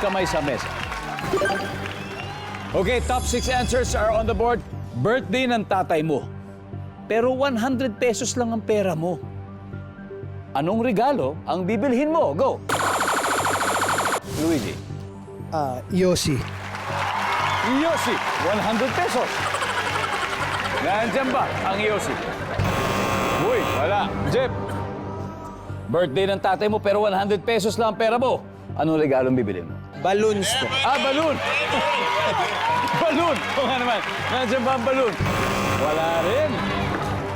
kamay sa mesa. Okay, top 6 answers are on the board. Birthday ng tatay mo. Pero 100 pesos lang ang pera mo. Anong regalo ang bibilhin mo? Go! Luigi. Yossi. Yossi, 100 pesos. Nandiyan ba ang Yossi? Uy, wala. Jeff. Birthday ng tatay mo pero 100 pesos lang ang pera mo. Anong regalo ang bibilhin mo? Balloons po. Balloon! Balloon! O nga naman, nandiyan ba ang balloon? Wala rin.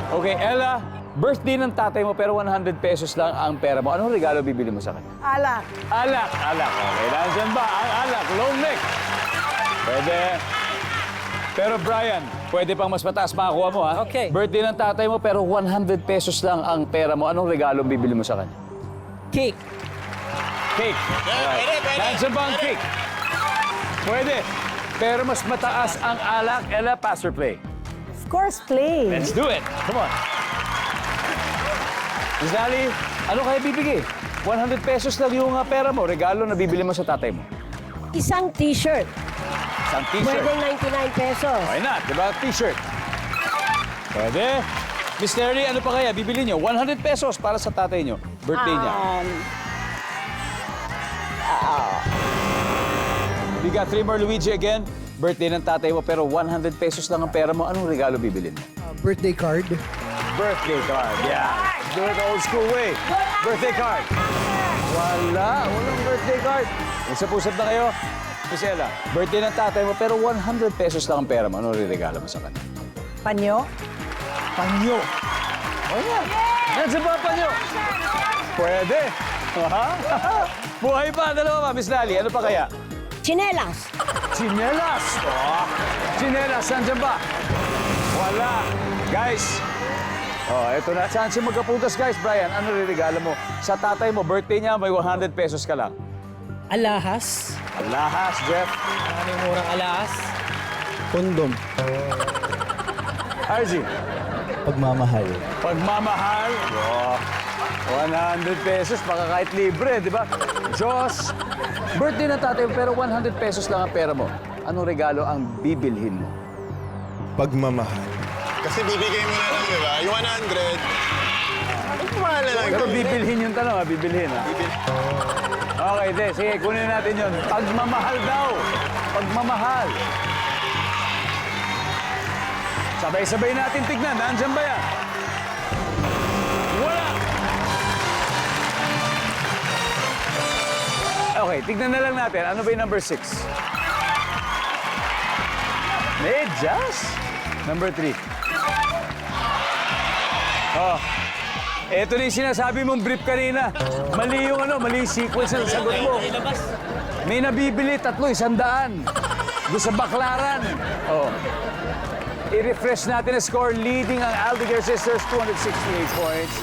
Okay, Ella, birthday ng tatay mo pero 100 pesos lang ang pera mo. Anong regalo bibili mo sa kanya? Alak. Alak, alak. Okay, nandiyan ba ang alak? Long neck. Pwede. Pero Brian, pwede pang mas mataas makakuha mo, ha? Okay. Birthday ng tatay mo pero 100 pesos lang ang pera mo. Anong regalo bibili mo sa kanya? Cake. Cake. Alright. Nandiyan ba ang cake? Pwede. Pero mas mataas ang alak. Ella, pass or play? Of course, play. Let's do it. Come on. Miss Nally, ano kaya bibigay? 100 pesos lang yung pera mo. Regalo na bibili mo sa tatay mo. Isang t-shirt. Isang t-shirt. Pwede 99 pesos. Why not? Diba? T-shirt. Pwede. Miss Terry, ano pa kaya bibili nyo? 100 pesos para sa tatay nyo. Birthday niya. We got 3 more, Luigi, again. Birthday ng tatay mo, pero 100 pesos lang ang pera mo. Anong regalo bibilin mo? Birthday card. Birthday card, yeah. Do it the old school way. Birthday card. Wala. Walang birthday card. Usap-usap na kayo. Miss Ella, birthday ng tatay mo, pero 100 pesos lang ang pera mo. Anong regalo mo sa kanya? Panyo. Panyo. Oh, yeah. Nandiyan ba ang panyo? Pwede. Buhay pa. Dalawa pa, Miss Nally. Ano pa kaya? Chinelas. Chinelas! Oh, chinelas, nandiyan ba? Wala. Guys, eto na. Chance magkaputas, guys. Brian, ano regalo mo? Sa tatay mo, birthday niya, may 100 pesos ka lang. Alahas. Alahas, Jeff. Maraming murang alahas. Kondom. RG. Pagmamahal. Pagmamahal. Oh, 100 pesos, baka kahit libre, di ba? Diyos. Birthday na tatay mo, pero 100 pesos lang ang pera mo. Anong regalo ang bibilhin mo? Pagmamahal. Kasi bibigay mo na lang, di ba? Yung 100, mahal na lang. Pero bibilhin yung tanong, ha? Bibilhin, ha? Okay, de. Sige, kunin natin yun. Pagmamahal daw. Pagmamahal. Sabay-sabay natin tignan. Nandiyan ba yan? Wala! Okay, tignan na lang natin. Ano ba yung number 6? Medyas. Number 3. Oh. Ito na yung sinasabi mong brief kanina. Mali yung mali yung sequence ng sagot mo. May nabibili 300. Doon sa Baklaran. Oh. I-refresh natin ang score. Leading ang Aldeguer Sisters, 268 points.